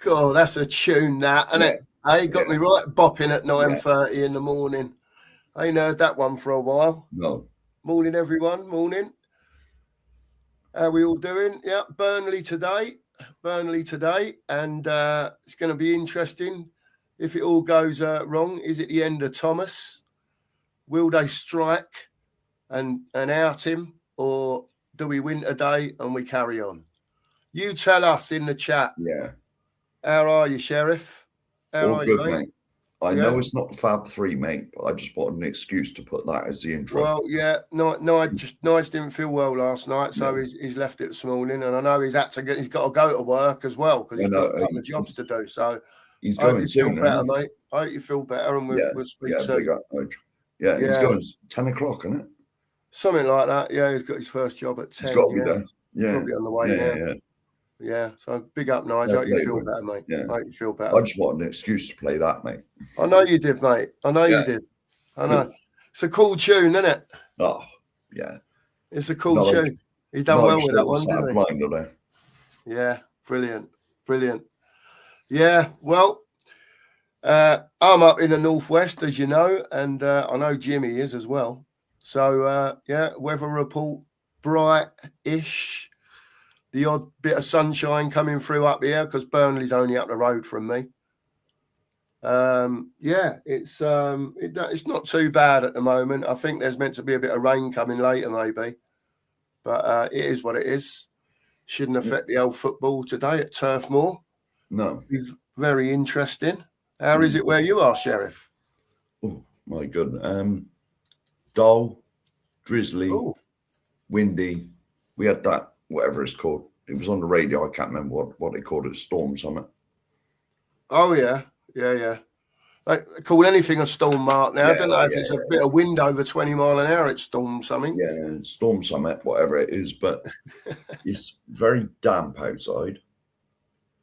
God, that's a tune, that, isn't it? Hey, got me right bopping at 9:30 in the morning. I ain't heard that one for a while. No. Morning, everyone. Morning. How we all doing? Yeah, Burnley today. And it's going to be interesting. If it all goes wrong, is it the end of Thomas? Will they strike and out him, or do we win today and we carry on? You tell us in the chat. Yeah. How are you, Sheriff? How All are good, you, mate. I know it's not the Fab 3, mate, but I just wanted an excuse to put that as the intro. Well, yeah, Nige didn't feel well last night, so he's left it this morning, and I know he's got to go to work as well because he's got a couple of jobs to do. So he's I hope going you soon, feel better, mate. I hope you feel better, and we'll speak soon. Big up, yeah, he's going 10 o'clock, isn't it? Something like that. Yeah, he's got his first job at 10. He's got to be there. Yeah, probably on the way now. Yeah. So big up, Nige. I hope you feel better, mate. Yeah. I hope you feel better. I just wanted an excuse to play that, mate. I know you did, mate. I know you did. I know. It's a cool tune, isn't it? Oh, yeah. It's a cool tune. He's done well with that one, didn't he? Yeah, brilliant. Yeah, well, I'm up in the northwest, as you know, and I know Jimmy is as well. So, weather report, bright-ish. The odd bit of sunshine coming through up here because Burnley's only up the road from me. It's not too bad at the moment. I think there's meant to be a bit of rain coming later, maybe, but it is what it is. Shouldn't affect the old football today at Turf Moor. No, it's very interesting. How is it where you are, Sheriff? Oh my God, dull, drizzly, windy. We had that, whatever it's called. It was on the radio. I can't remember what they called it. Storm something. Oh yeah. They call anything a storm, Mark, now. I don't know if it's a bit of wind over 20 mile an hour, it's storm something. Yeah, storm summit, whatever it is, but it's very damp outside.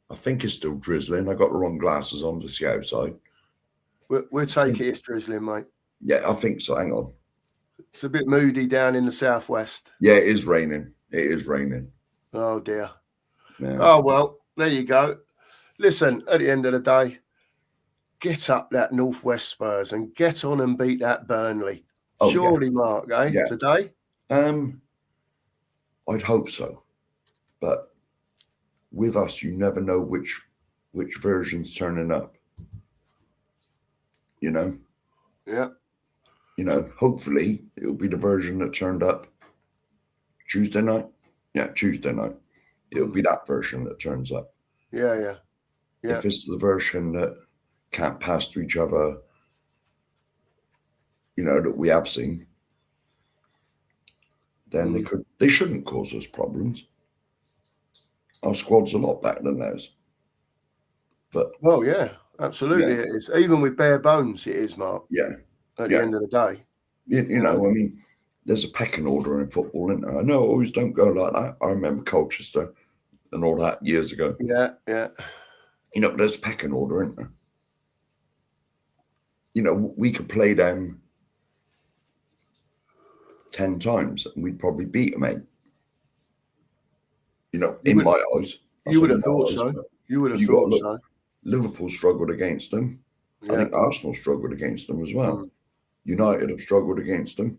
I think it's still drizzling. I got the wrong glasses on to see outside. We'll take it, it's drizzling, mate. Yeah, I think so. Hang on. It's a bit moody down in the southwest. Yeah, it is raining. Oh, dear. Yeah. Oh, well, there you go. Listen, at the end of the day, get up that Northwest Spurs and get on and beat that Burnley. Oh, surely, Mark, today? I'd hope so. But with us, you never know which version's turning up. You know? Yeah. You know, hopefully it'll be the version that turned up Tuesday night. Yeah, Tuesday night. It'll be that version that turns up. Yeah. If it's the version that can't pass to each other, you know, that we have seen, then they shouldn't cause us problems. Our squad's a lot better than theirs. But well, yeah, absolutely it is. Even with bare bones, it is, Mark. Yeah. At the end of the day. You know, I mean, there's a pecking order in football, isn't there? I know always don't go like that. I remember Colchester and all that years ago. Yeah. You know, there's a pecking order, isn't there? You know, we could play them 10 times and we'd probably beat them 8. You know, in my eyes. You would have thought so. You would have thought so. Liverpool struggled against them. Yeah. I think Arsenal struggled against them as well. United have struggled against them.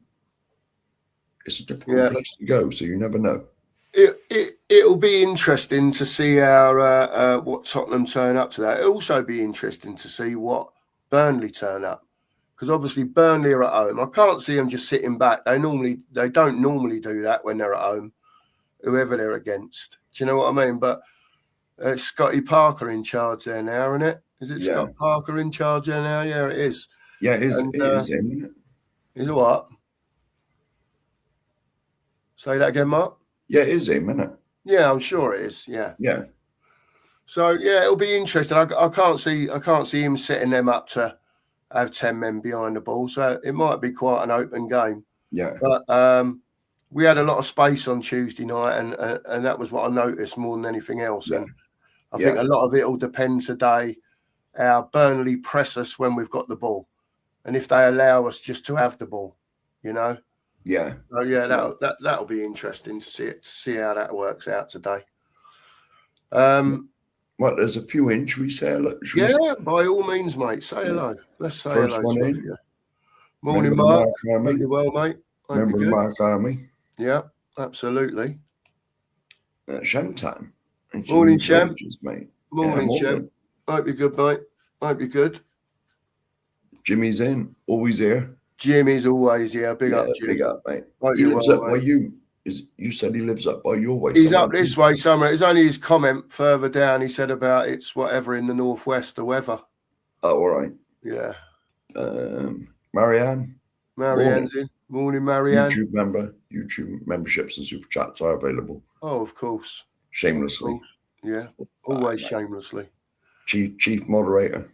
It's a difficult place to go, so you never know. It'll be interesting to see how what Tottenham turn up to that. It'll also be interesting to see what Burnley turn up, because obviously Burnley are at home. I can't see them just sitting back. They don't normally do that when they're at home, whoever they're against. Do you know what I mean? But it's Scotty Parker in charge there now, isn't it? Is it Scott Parker in charge there now? Yeah, it is. Yeah, it is. It is him, isn't it? Is it what? Say that again, Mark. Yeah, it is him, isn't it? Yeah, I'm sure it is. Yeah. So it'll be interesting. I can't see him setting them up to have 10 men behind the ball. So it might be quite an open game. Yeah. But we had a lot of space on Tuesday night, and that was what I noticed more than anything else. Yeah. And I think a lot of it will depend today how Burnley press us when we've got the ball, and if they allow us just to have the ball, you know. Yeah. So that'll be interesting to see how that works out today. Well, there's a few in. Should we say hello? Yeah, by all means, mate. Say hello. Let's say First hello one to in. you. Morning, Remember Mark. the Mark Army? Hope you're well, mate. Hope Remember the you're good. Mark Army? Yeah, absolutely. Shem time. Morning, Shem. Mate. Morning, Shem. Hope you're good, mate. Hope you're good. Jimmy's in. Always here. Jimmy's always here. Big up, Jim. Big up, mate. Hope He you're lives well, up by mate. you. You said he lives up by your way. He's up this way somewhere. It's only his comment further down. He said about it's whatever in the northwest, the weather. Oh, all right. Yeah. Marianne. Marianne's in. Morning, Marianne. YouTube memberships and super chats are available. Oh, of course. Shamelessly. Of course. Yeah. Always shamelessly. Chief moderator.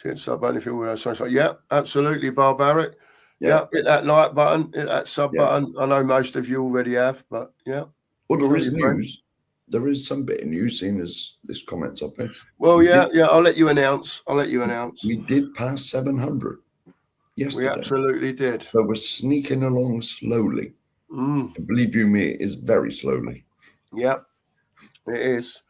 Yeah, absolutely, Barbaric. Yeah, hit that like button, hit that sub button. I know most of you already have, but yeah. Well, there is news. There is some bit of news, seeing as this comment's up here. Well, I'll let you announce. We did pass 700 yesterday. We absolutely did. So we're sneaking along slowly. And believe you me, it is very slowly. Yeah, it is.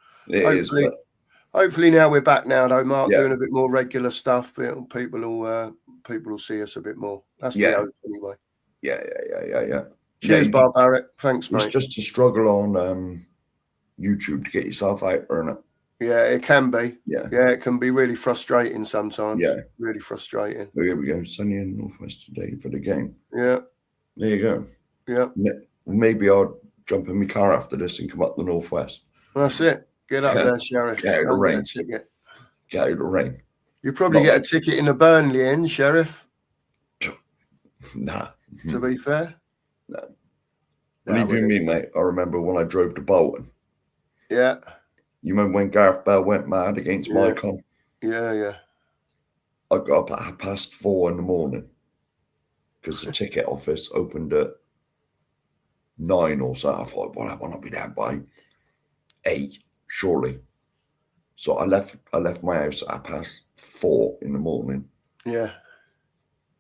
Hopefully now we're back now, though, Mark, doing a bit more regular stuff. People will see us a bit more. That's the hope, anyway. Yeah. Cheers, Barbaric. Thanks, mate. It's just a struggle on YouTube to get yourself out there, isn't it? Yeah, it can be. Yeah, it can be really frustrating sometimes. Yeah, really frustrating. Well, here we go. Sunny in Northwest today for the game. Yeah, there you go. Yeah, maybe I'll jump in my car after this and come up the Northwest. That's it. Get up there, Sheriff. Get out of the rain. Get out of the rain. You probably get a ticket in the Burnley end, Sheriff. Nah. To be fair. No. Believe you me, mate. I remember when I drove to Bolton. Yeah. You remember when Gareth Bale went mad against Mycon? Yeah. I got up at 4:30 in the morning because the ticket office opened at 9 or so. I thought, well, I want to be there by 8, surely. So I left my house at 4:30 in the morning. Yeah.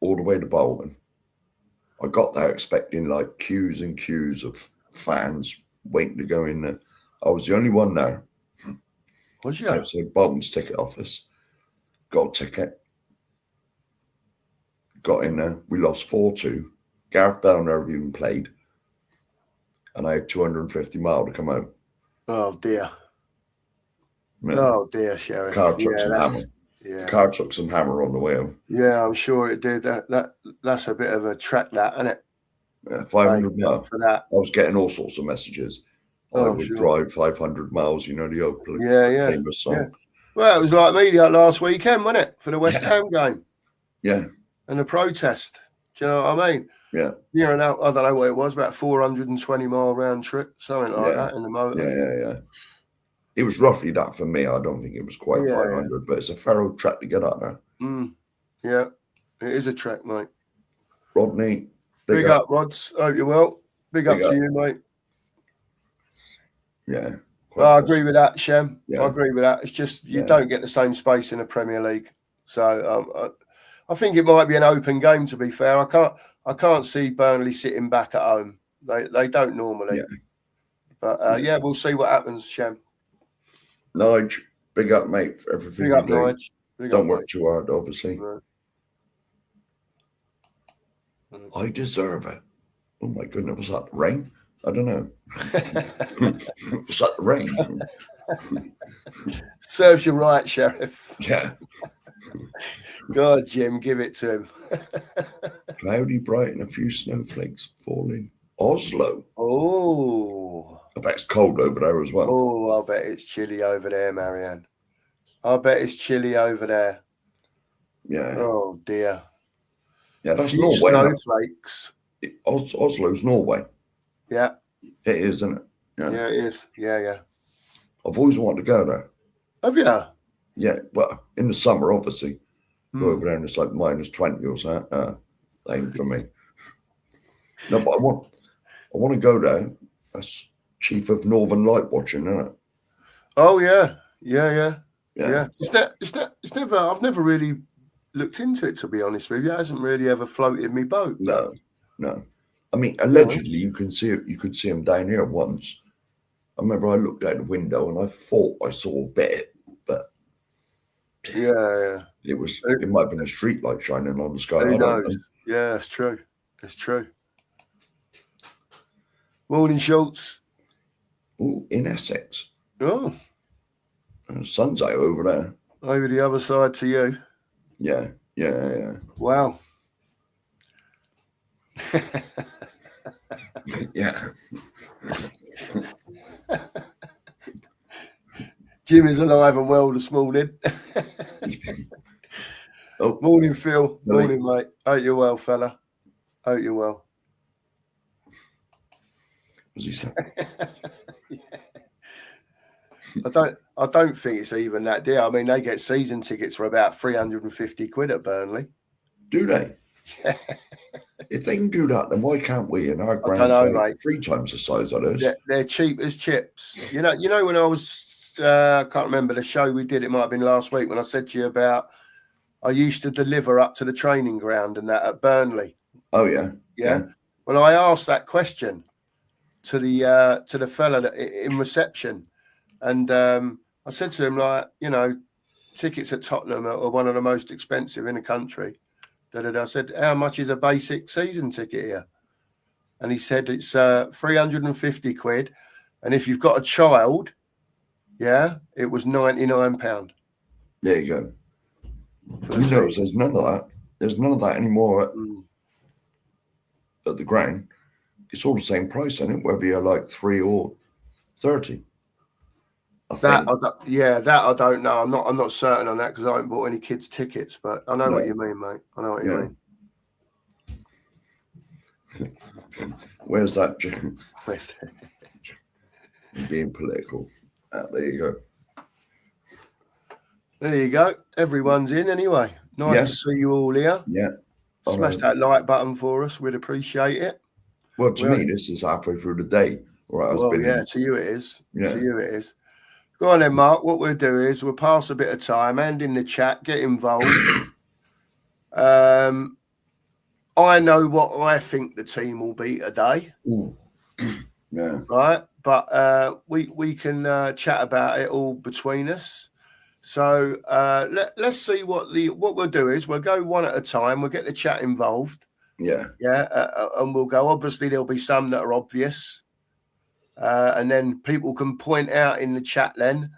All the way to Bolton. I got there expecting like queues and queues of fans waiting to go in there. I was the only one there. Was you? So Bolton's ticket office. Got a ticket. Got in there. We lost 4-2. Gareth Bale never even played. And I had 250 miles to come home. Oh, dear. Yeah. Oh, dear, Sheriff. Car took some hammer. Yeah. Car took some hammer on the wheel. Yeah, I'm sure it did. That's a bit of a track, that, isn't it? 500 miles. For that. I was getting all sorts of messages. I would drive 500 miles, the old famous song. Yeah. Well, it was like me last weekend, wasn't it? For the West Ham game. Yeah. And the protest. Do you know what I mean? Yeah. I don't know what it was, about 420-mile round trip, something like that in the motor. Yeah. It was roughly that for me. I don't think it was quite 500, but it's a fair old track to get out there. Yeah, it is a track, mate. Rodney, big up, Rods. Hope you're well. Big up to you, mate. Yeah. I agree with that, Shem. Yeah. I agree with that. It's just you don't get the same space in the Premier League. So I think it might be an open game, to be fair. I can't see Burnley sitting back at home. They don't normally. Yeah. But we'll see what happens, Shem. Nige, big up, mate, for everything you do. Nige. Don't work too hard, obviously. Right. I deserve it. Oh my goodness, was that the rain? I don't know. Was that the rain? Serves you right, Sheriff. Yeah. God, Jim, give it to him. Cloudy, bright, and a few snowflakes falling. Oslo. Oh. I bet it's cold over there as well. Oh, I bet it's chilly over there, Marianne. I bet it's chilly over there. Yeah. Oh, dear. Yeah, that's Norway. Snowflakes. Oslo's Norway. Yeah. It is, isn't it? Yeah, it is. Yeah. I've always wanted to go there. Have you? Yeah, well, in the summer, obviously. Go over there and it's like -20 or so. That ain't for me. No, but I want to go there. That's chief of Northern Light watching, isn't it? Oh, yeah. It's never. I've never really looked into it, to be honest with you. It hasn't really ever floated me boat. No. I mean, allegedly, you can see it. You could see them down here once. I remember I looked out the window and I thought I saw a bit, but Yeah. it might have been a street light shining on the sky. Who I don't knows? know. Yeah, that's true. That's true. Morning, Schultz. Oh, in Essex. Oh, The sun's out over there. over the other side to you. Yeah. Wow. Yeah. Jim is alive and well this morning. Oh, morning, Phil. Billy. Morning, mate. Hope you're well, fella. Hope you're well. What's he saying? I don't think it's even that dear. I mean, they get season tickets for about 350 quid at Burnley. Do they? If they can do that, then why can't we? And our I don't know, ground's like mate. 3 times the size of this. They're cheap as chips. You know when I was, I can't remember the show we did. It might have been last week when I said to you about I used to deliver up to the training ground and that at Burnley. Oh yeah. Yeah. Well, I asked that question to the fella in reception, and I said to him, like, you know, tickets at Tottenham are one of the most expensive in the country. I said, how much is a basic season ticket here? And he said it's 350 quid, and if you've got a child, yeah, it was £99. There you go. You notice there's none of that. There's none of that anymore at the ground. It's all the same price, isn't it? Whether you're like 3 or 30. That I don't know. I'm not certain on that because I haven't bought any kids' tickets, but I know what you mean, mate. I know what you mean. Where's that? Being political. There you go. There you go. Everyone's in anyway. Nice to see you all here. Yeah. Smash that like button for us. We'd appreciate it. Well, to me, this is halfway through the day. To you it is. Yeah. To you it is. Go on then, Mark. What we'll do is we'll pass a bit of time and in the chat, get involved. I know what I think the team will be today. Ooh. Yeah. Right. But we can chat about it all between us. So let's see what we'll do is we'll go one at a time. We'll get the chat involved. Yeah. Yeah. And we'll go. Obviously, there'll be some that are obvious. And then people can point out in the chat then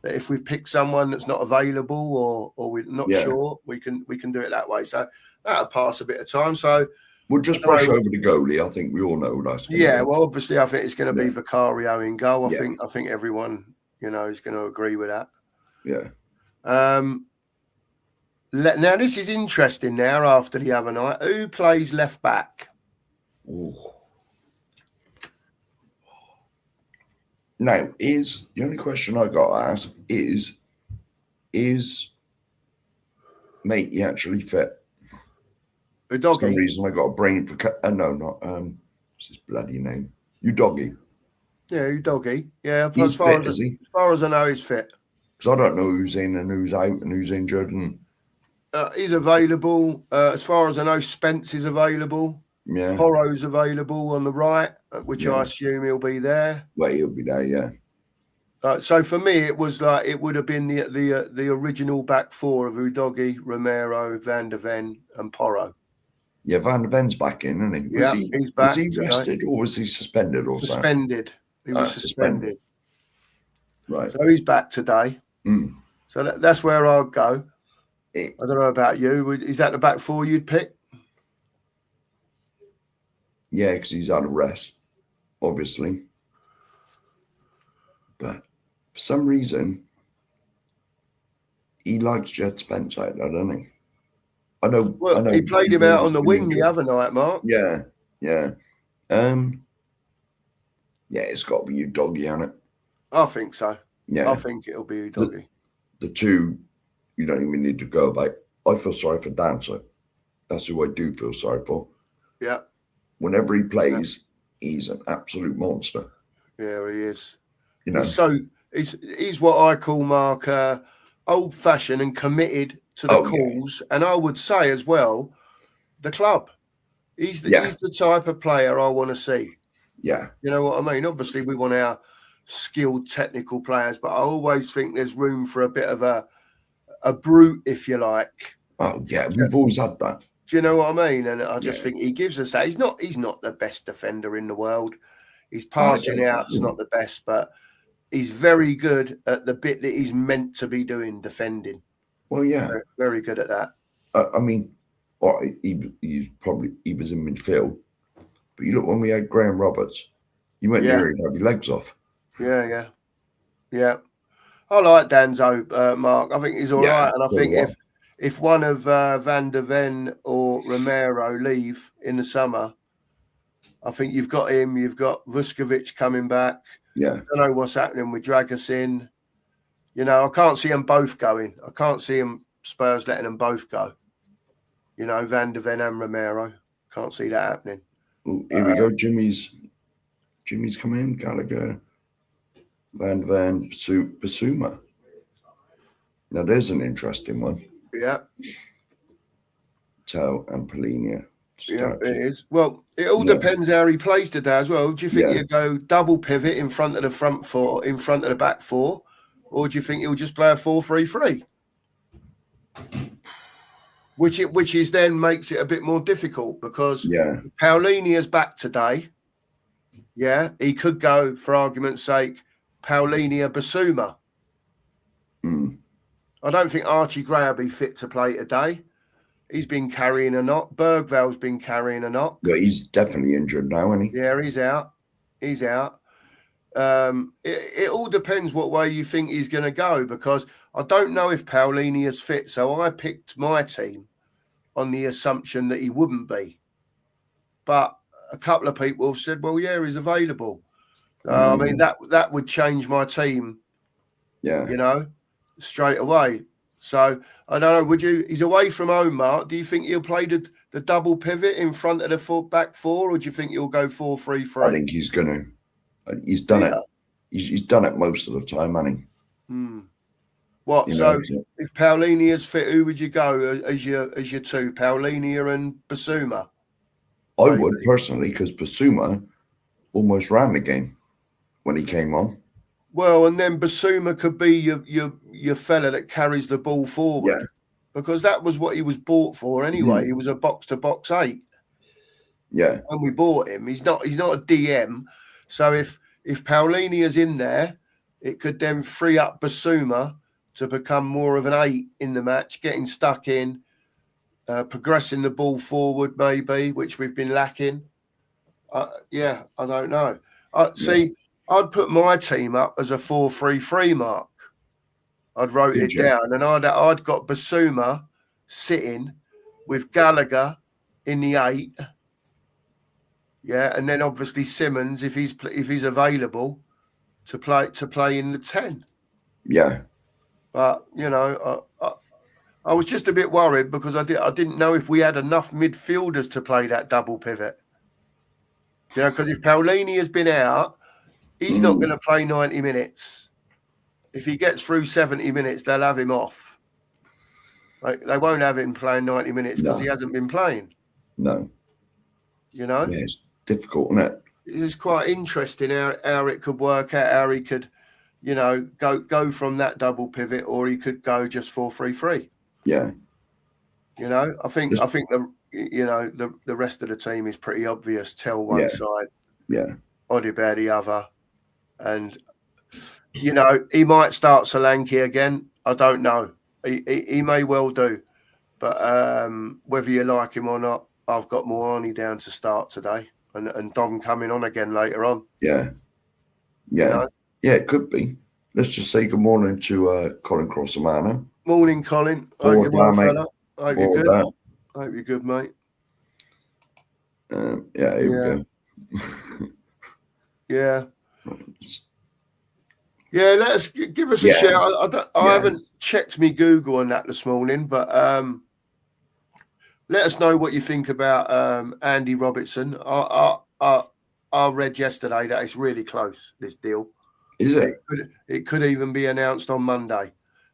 that if we've picked someone that's not available or we're not sure, we can do it that way. So that'll pass a bit of time. So we'll just brush over the goalie. I think we all know that's going to be. Well, obviously, I think it's going to be Vicario in goal. I think everyone, is going to agree with that. Yeah. Now this is interesting. Now after the other night, who plays left back? Ooh. Now, the only question I got to ask is Matey actually fit? For some reason, I got a brain for no, not what's his bloody name? Udoggy. Yeah, Udoggy. Yeah, he's fit, is he? As far as I know, he's fit. Because I don't know who's in and who's out and who's injured. And he's available. As far as I know, Spence is available. Yeah. Porro's available on the right, which I assume he'll be there. Well, he'll be there, yeah. So for me, it was like it would have been the original back four of Udoggy, Romero, Van der Ven, and Porro. Yeah, Van der Ven's back in, isn't he? He's back. Was he rested or was he suspended or suspended? He was suspended. Right. So he's back today. So that's where I'll go. I don't know about you. Is that the back four you'd pick? Yeah, because he's out of rest, obviously. But for some reason, he likes Jed Spence out there, doesn't he? I know. Well, he played him out on the wing the other night, Mark. Yeah. Yeah, it's got to be Udoggy, hasn't it? I think so. Yeah. I think it'll be Udoggy. The two, you don't even need to go about. I feel sorry for Dancer. That's who I do feel sorry for. Yeah. Whenever he plays, he's an absolute monster. Yeah, he is. He's what I call, Mark, old-fashioned and committed to the cause. Yeah. And I would say as well, the club. He's the type of player I want to see. Yeah. You know what I mean? Obviously, we want our skilled technical players, but I always think there's room for a bit of a brute, if you like. Oh yeah, we've always had that. Do you know what I mean? And I just think he gives us that. He's not the best defender in the world. His passing out's not the best, but he's very good at the bit that he's meant to be doing, defending. Well, yeah, very, very good at that. I mean, he was in midfield, but you look when we had Graham Roberts, you went near him, have your legs off. Yeah. I like Danzo, Mark. I think he's all right, and I think if one of Van der Ven or Romero leave in the summer, I think you've got him. You've got Vuskovic coming back. Yeah. I don't know what's happening with Dragusin. You know, I can't see them both going. I can't see Spurs letting them both go. You know, Van der Ven and Romero. Can't see that happening. Here we go. Jimmy's coming in. Gallagher, Van der Ven, Basuma. Now there's an interesting one. Yeah. Tau and Polinia. Yeah, it is. Well, it all depends how he plays today as well. Do you think he'll go double pivot in front of the front four, in front of the back four, or do you think he'll just play a 4-3-3? Which is then makes it a bit more difficult because Paulinia's back today. Yeah, he could go, for argument's sake, Paulinia Basuma. I don't think Archie Gray will be fit to play today. He's been carrying a knock. Bergvall's been carrying a knock. Yeah, he's definitely injured now, isn't he? Yeah, he's out. It all depends what way you think he's going to go because I don't know if Paulinia's fit. So I picked my team on the assumption that he wouldn't be. But a couple of people have said, well, yeah, he's available. I mean, that would change my team, you know, straight away. So, I don't know, would you? He's away from home, Mark. Do you think he'll play the double pivot in front of the back four, or do you think he'll go 4-3-3? I think he's going to. He's done it. He's done it most of the time, hasn't he? What? So, if Paulinia's fit, who would you go as your two? Paulinia and Basuma? I would, personally, because Basuma almost ran the game when he came on. Well, and then Basuma could be your fella that carries the ball forward, because that was what he was bought for anyway. He was a box-to-box 8. Yeah, when we bought him, he's not a DM. So if Paulinia's in there, it could then free up Basuma to become more of an 8 in the match, getting stuck in, progressing the ball forward maybe, which we've been lacking. I don't know. See. I'd put my team up as a 4-3-3, Mark. I'd wrote it down, and I'd got Basuma sitting with Gallagher in the 8. Yeah, and then obviously Simmons if he's available to play in the 10. Yeah, but you know, I was just a bit worried because I didn't know if we had enough midfielders to play that double pivot. You know, because if Paulini has been out. He's not going to play 90 minutes. If he gets through 70 minutes, they'll have him off. Like they won't have him playing 90 minutes because he hasn't been playing. No. You know? Yeah, it's difficult, isn't it? It's quite interesting how it could work out, how he could, you know, go from that double pivot, or he could go just 4-3-3. Yeah. You know, I think the rest of the team is pretty obvious. Tell one side. Yeah. Odibert the other. And, you know, he might start Solanke again. I don't know. He may well do. But whether you like him or not, I've got Moani down to start today. And Dom coming on again later on. Yeah. Yeah. You know? Yeah, it could be. Let's just say good morning to Colin Crossamano. Morning, Colin. Hope you're well, fella. Hope you're good. Hope you're good, mate. Here we go. Yeah. Let us give us a shout. I haven't checked me Google on that this morning, but let us know what you think about Andy Robertson. I read yesterday that it's really close, this deal. Is it? It could even be announced on Monday.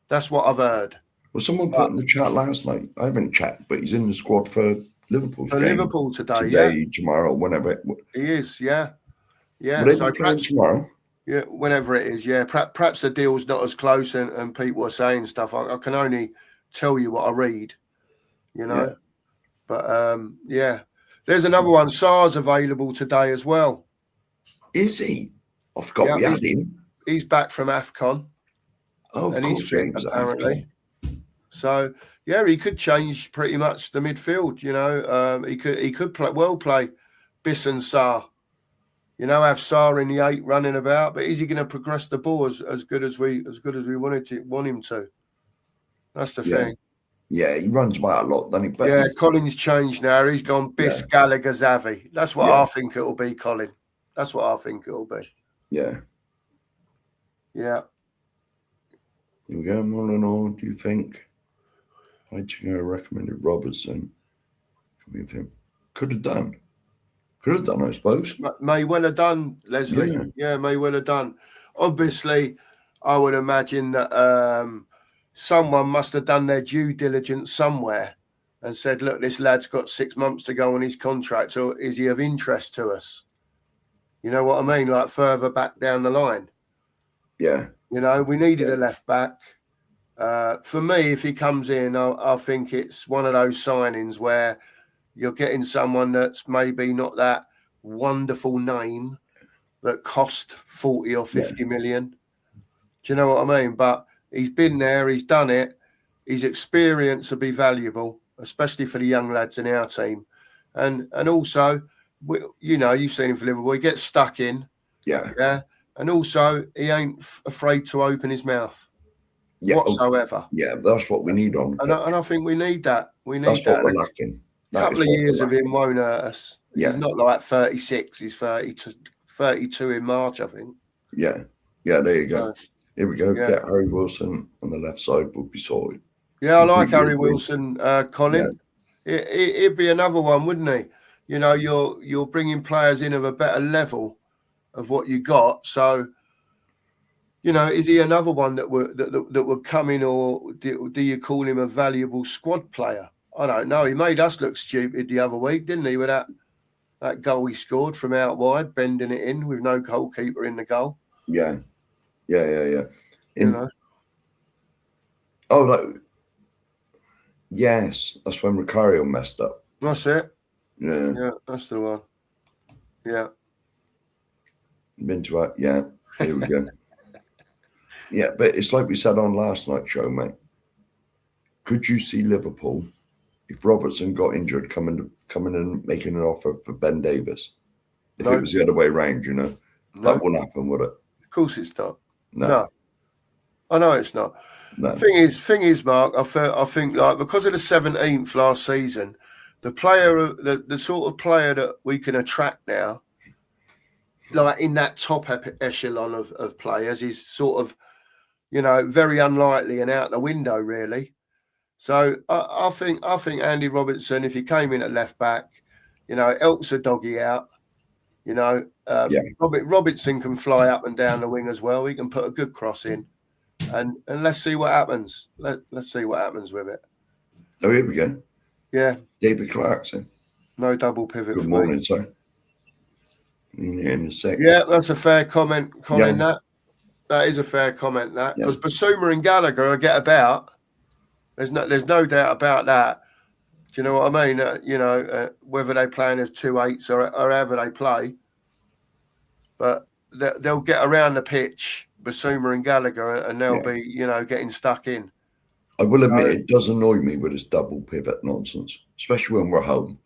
That's what I've heard. Well, someone put in the chat last night. I haven't checked, but he's in the squad for Liverpool. For Liverpool today, tomorrow, whenever. He is, yeah. Will they be playing tomorrow? Yeah, whenever it is. Yeah, perhaps the deal's not as close, and people are saying stuff. I can only tell you what I read, you know. Yeah. But yeah, there's another one. Sar's available today as well. Is he? I forgot Yeah, we had him. he's back from AFCON. Oh, of And he's course, yeah, fit he was at apparently. AFCON. So yeah, he could change pretty much the midfield. You know, he could play Biss and Sarr. You know, have Sarr in the 8 running about, but is he going to progress the ball as good as we want him to? That's the thing. Yeah, he runs about a lot, doesn't he? But Yeah, Colin's changed now. He's gone Biss, Gallagher, Xavi. That's what I think it'll be, Colin. That's what I think it'll be. Yeah. Yeah. Here we go. All in all, do you think Heitinga recommended Robertson? With him, could have done, I suppose. May well have done, Leslie. Yeah, may well have done. Obviously, I would imagine that someone must have done their due diligence somewhere and said, look, this lad's got 6 months to go on his contract, so is he of interest to us? You know what I mean? Like further back down the line. Yeah. You know, we needed a left back. For me, if he comes in, I think it's one of those signings where you're getting someone that's maybe not that wonderful name that cost 40 or 50 million. Do you know what I mean? But he's been there, he's done it. His experience will be valuable, especially for the young lads in our team. And also, you know, you've seen him for Liverpool. He gets stuck in. Yeah. And also, he ain't afraid to open his mouth whatsoever. Yeah, that's what we need on. And I think we need that. That's what we're lacking. A couple of years of him won't hurt us. Yeah. He's not like 36. He's 32 in March, I think. Yeah. Yeah, there you go. Here we go. Yeah. Get Harry Wilson on the left side. We'll be sorted. Yeah, I like Harry Wilson, Colin. Yeah. It'd be another one, wouldn't he? You know, you're bringing players in of a better level of what you got. So, you know, is he another one that would come in, or do you call him a valuable squad player? I don't know. He made us look stupid the other week, didn't he, with that goal he scored from out wide, bending it in with no goalkeeper in the goal. Yeah. You know. Oh, yes. That's when Ricario messed up. That's it. Yeah, that's the one. Yeah. Been to it. Yeah. Here we go. Yeah, but it's like we said on last night's show, mate. Could you see Liverpool, if Robertson got injured, coming and making an offer for Ben Davis? If it was the other way around, you know, that wouldn't happen, would it? Of course it's not. No. I know it's not. No. Thing is, Mark, I think like because of the 17th last season, the sort of player that we can attract now, like in that top echelon of players, is sort of, you know, very unlikely and out the window, really. So I think Andy Robertson, if he came in at left back, you know, helps a doggy out. You know, Robertson can fly up and down the wing as well. He can put a good cross in, and let's see what happens. Let's see what happens with it. Oh, here we go. Yeah, David Clarkson. No double pivot. Good morning, sir. In a sec. Yeah, that's a fair comment, Colin. Yeah. That is a fair comment. That because Basuma and Gallagher will get about. There's no doubt about that. Do you know what I mean? You know, whether they play as 2/8s or however they play, but they'll get around the pitch, Basuma and Gallagher, and they'll be, you know, getting stuck in. I will admit it does annoy me with this double pivot nonsense, especially when we're home.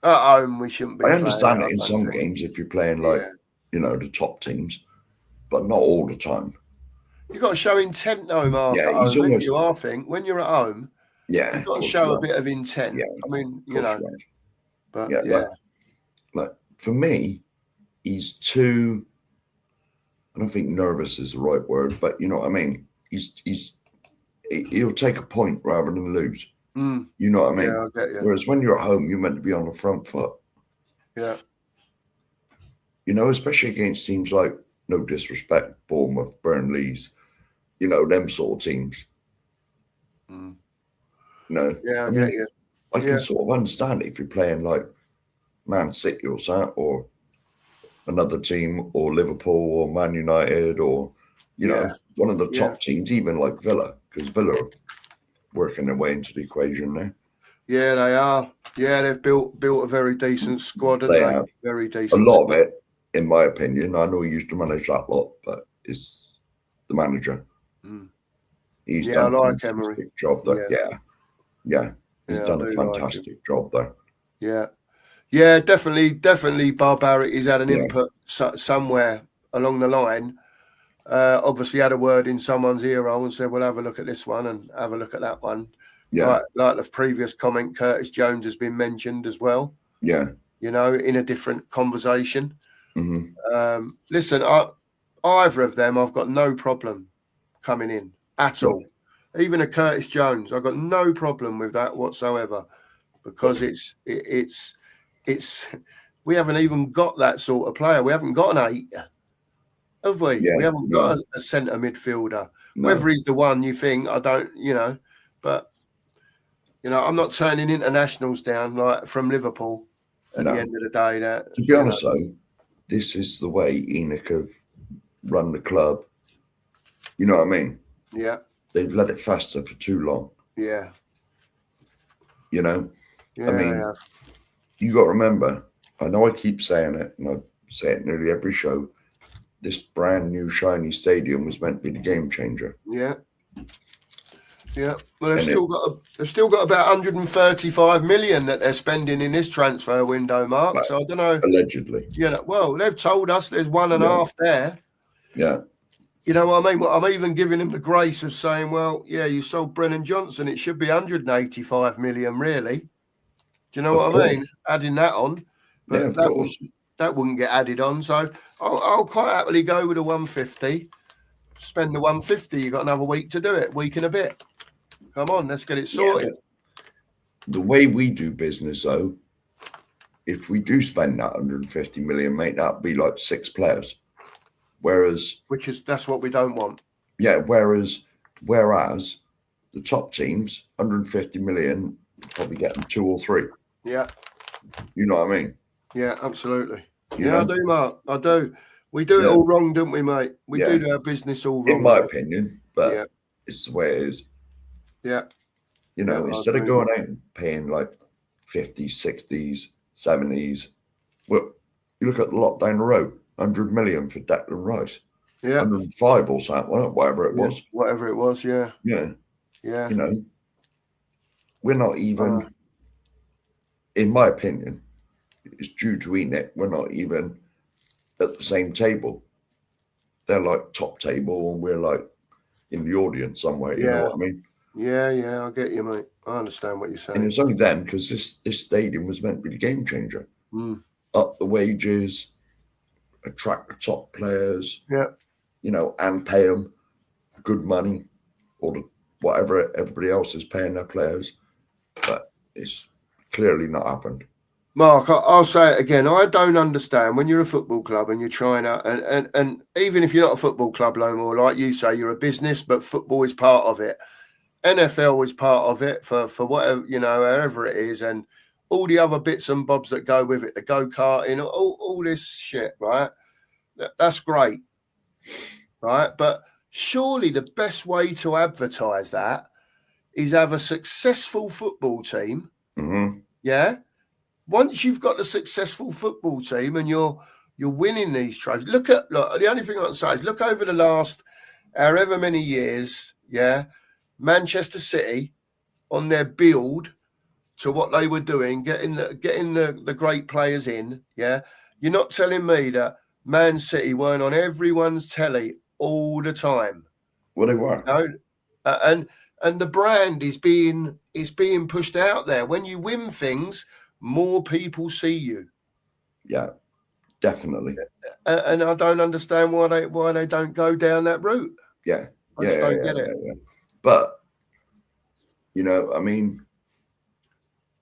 At home, we shouldn't be. I understand it in some games if you're playing like, you know, the top teams, but not all the time. You've got to show intent, though, Mark. Yeah, I think when you're at home, you've got to show a bit of intent. Yeah, I mean, you know, but like for me, he's too. I don't think nervous is the right word, but you know what I mean. He'll take a point rather than lose. You know what I mean? Yeah, I get you. Whereas when you're at home, you're meant to be on the front foot. Yeah. You know, especially against teams like, no disrespect, Bournemouth, Burnley's, you know, them sort of teams. No. Yeah, I get you. I can sort of understand it if you're playing like Man City or something, or another team or Liverpool or Man United or, one of the top teams, even like Villa, because Villa are working their way into the equation now. Yeah, they are. Yeah, they've built a very decent squad, haven't They they? have. Very decent. A lot of it, in my opinion, I know he used to manage that lot, but it's the manager. He's done a fantastic job there. Yeah. He's done a fantastic job there. Yeah, definitely. Barbaric. He's had an input somewhere along the line. Obviously, had a word in someone's ear and said, "We'll have a look at this one and have a look at that one." Yeah, like the previous comment, Curtis Jones has been mentioned as well. Yeah, in a different conversation. Mm-hmm. Listen, either of them, I've got no problem coming in at all. Even a Curtis Jones, I've got no problem with that whatsoever, because it's we haven't even got that sort of player. We haven't got an 8, have we? Yeah, we haven't got a centre midfielder. No. Whether he's the one you think, I don't, but I'm not turning internationals down like from Liverpool at the end of the day. That, to be honest, though, this is the way Enoch have run the club. You know what I mean? Yeah. They've let it fester for too long. Yeah. I mean, you got to remember, I know I keep saying it, and I say it nearly every show, this brand new shiny stadium was meant to be the game changer. Yeah. Well, they've still got about 135 million that they're spending in this transfer window, Mark. Right. So I don't know. Allegedly. Well, they've told us there's 1.5 there. Yeah. You know what I mean? Well, I'm even giving him the grace of saying, well, yeah, you sold Brennan Johnson. It should be 185 million, really. Do you know what I mean? Adding that on. But that wouldn't get added on. So I'll quite happily go with the 150. Spend the 150. You've got another week to do it. Week and a bit. Come on, let's get it sorted. The way we do business, though, if we do spend that 150 million, mate, that'd be like 6 players. That's what we don't want. Yeah, whereas the top teams, 150 million, probably get them 2 or 3. Yeah. You know what I mean? Yeah, absolutely. I do, Mark. I do. We do it all wrong, don't we, mate? We do our business all wrong. In my opinion, but it's the way it is. Yeah. Instead of going out and paying like 50s, 60s, 70s, well, you look at the lot down the road, 100 million for Declan Rice. Yeah. 105 or something, whatever it was. Whatever it was, yeah. Yeah. Yeah. We're not even, in my opinion, it's due to Enoch, we're not even at the same table. They're like top table and we're like in the audience somewhere, you know what I mean? Yeah, I get you, mate. I understand what you're saying. And it's only then, because this stadium was meant to be the game changer. Up the wages, attract the top players, and pay them good money, or whatever everybody else is paying their players. But it's clearly not happened. Mark, I'll say it again. I don't understand when you're a football club and you're trying to, and even if you're not a football club no more, like you say, you're a business, but football is part of it. NFL is part of it for whatever, wherever it is, and all the other bits and bobs that go with it, the go-karting, all this shit, right? That's great, right? But surely the best way to advertise that is have a successful football team. Mm-hmm. Yeah. Once you've got a successful football team and you're winning these trophies, look, the only thing I can say is look over the last however many years, Manchester City on their build to what they were doing, getting the great players in, You're not telling me that Man City weren't on everyone's telly all the time. Well, they were. And the brand is being pushed out there. When you win things, more people see you. Yeah, definitely. And I don't understand why they don't go down that route. Yeah. I just don't get it. Yeah. But I mean,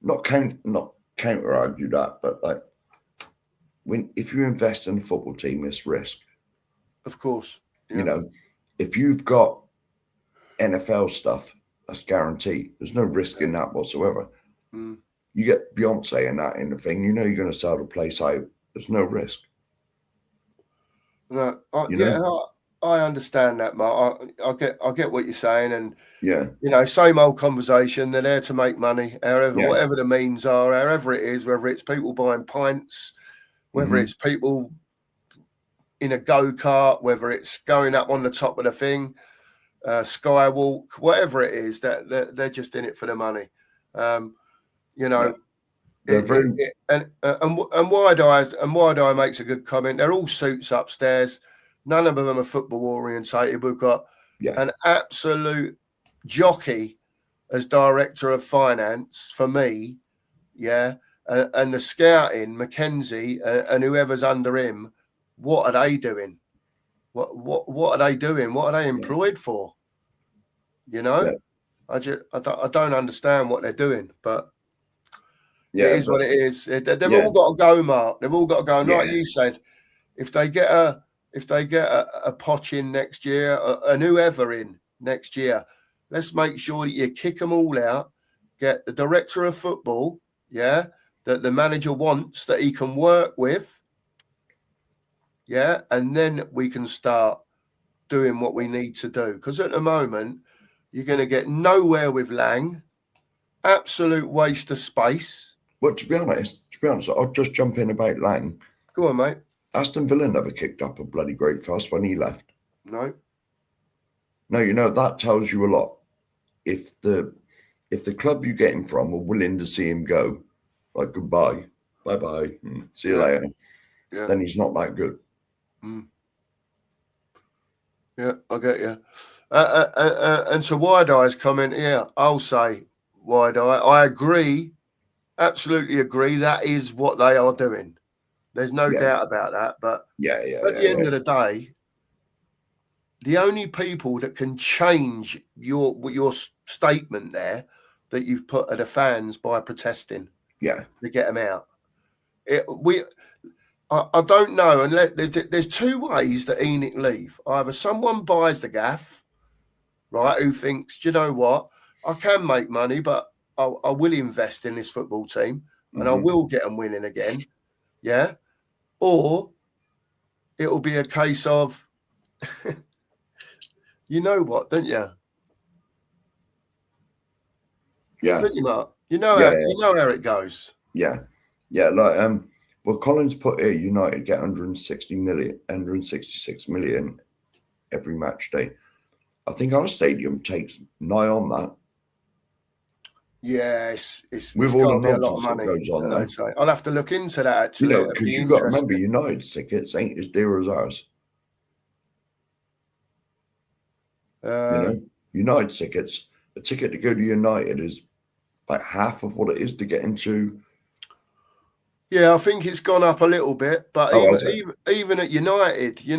not counter argue that, but like if you invest in a football team, it's risk. Of course. Yeah. If you've got NFL stuff, that's guaranteed. There's no risk in that whatsoever. You get Beyonce and that in the thing, you're going to sell the place out. There's no risk. No, You know? I understand that, Mark. I get what you're saying, and Yeah. same old conversation. They're there to make money, however, Yeah. whatever the means are, however it is, whether it's people buying pints, whether it's people in a go-kart, whether it's going up on the top of the thing, skywalk, whatever it is, that they're just in it for the money. Yeah. They're very. And Wide Eye makes a good comment. They're all suits upstairs. None of them are football orientated. We've got an absolute jockey as director of finance for me, and the scouting, Mackenzie, and whoever's under him. What are they doing? What are they doing? What are they employed for? I don't understand what they're doing, but it is what it is. They've all got to go, Mark. They've all got to go. And like you said, if they get a Poch in next year, and whoever in next year, let's make sure that you kick them all out. Get the director of football, that the manager wants, that he can work with, and then we can start doing what we need to do. Because at the moment, you're going to get nowhere with Lang. Absolute waste of space. Well, to be honest, I'll just jump in about Lang. Go on, mate. Aston Villa never kicked up a bloody great fuss when he left. No. No, that tells you a lot. If the club you get him from are willing to see him go, like goodbye, bye, see you later, then he's not that good. Yeah, I get you. And so Wide Eye's comment, I'll say Wide Eye. I agree, absolutely agree. That is what they are doing. There's no doubt about that. But at the end of the day, the only people that can change your statement there that you've put are the fans by protesting. To get them out. I don't know. And there's two ways that Enoch leave. Either someone buys the gaff, right, who thinks, do you know what, I can make money, but I will invest in this football team and I will get them winning again. Or it'll be a case of, you know what, don't you? Don't you, Mark? You know how it goes. Well, Collins put here, United get 166 million every match day. I think our stadium takes nigh on that. Yes, with all the nonsense that goes on there. I'll have to look into that actually. Because you've got to remember, United's tickets ain't as dear as ours. United tickets, a ticket to go to United is like half of what it is to get into. Yeah, I think it's gone up a little bit, but even at United, it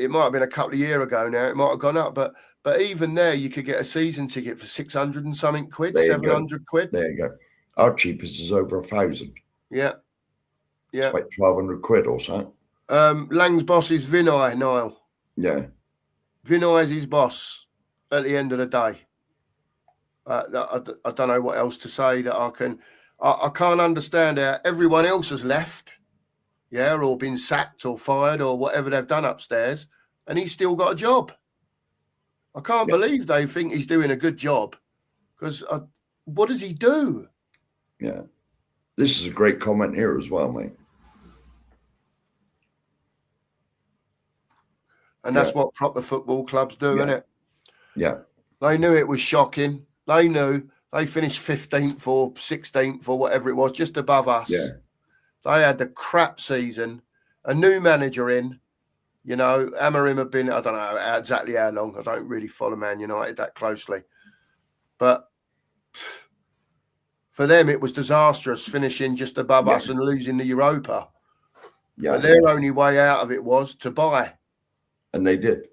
might have been a couple of years ago now. It might have gone up, but even there, you could get a season ticket for 600 and something quid, 700 quid. There you go. Our cheapest is over 1,000. Yeah. It's like 1,200 quid or something. Lang's boss is Vinay, Niall. Yeah. Vinay is his boss at the end of the day. I don't know what else to say that I can. I can't understand how everyone else has left, or been sacked or fired or whatever they've done upstairs, and he's still got a job. I can't believe they think he's doing a good job, because what does he do? Yeah. This is a great comment here as well, mate. And that's what proper football clubs do, isn't it? Yeah. They knew it was shocking. They knew. They finished 15th or 16th or whatever it was, just above us. Yeah. They had the crap season. A new manager in. Amorim had been, I don't know exactly how long. I don't really follow Man United that closely. But for them, it was disastrous, finishing just above us and losing the Europa. Yeah. But their only way out of it was to buy. And they did.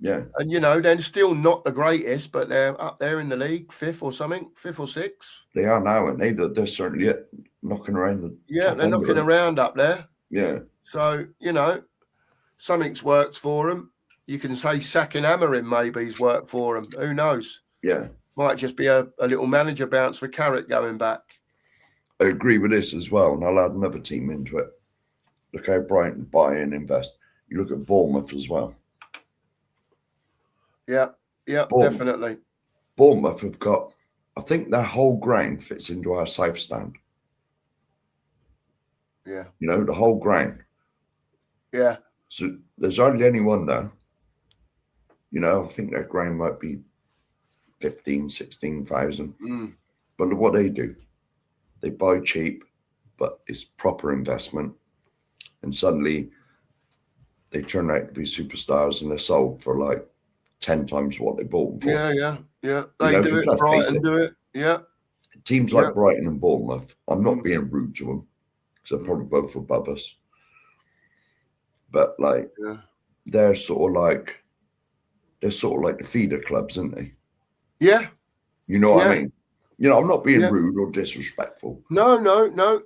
Yeah. And, they're still not the greatest, but they're up there in the league, fifth or sixth. They are now, and they're certainly knocking around they're knocking around up there. Yeah. So, something's worked for them. You can say sacking Amorim maybe's worked for them. Who knows? Yeah. Might just be a little manager bounce with Carrick going back. I agree with this as well, and I'll add another team into it. Look how Brighton buy and invest. You look at Bournemouth as well. Yeah, definitely. Bournemouth have got, I think their whole ground fits into our south stand. Yeah. You know, the whole ground. Yeah. So there's hardly anyone there. You know, I think their ground might be 15, 16,000. But look what they do. They buy cheap, but it's proper investment. And suddenly they turn out to be superstars and they're sold for like 10 times what they bought them for. Yeah. They do it. Brighton do it. Yeah. Teams like Brighton and Bournemouth, I'm not being rude to them because they're probably both above us. But like, they're sort of like the feeder clubs, aren't they? Yeah. You know what I mean? You know, I'm not being rude or disrespectful. No.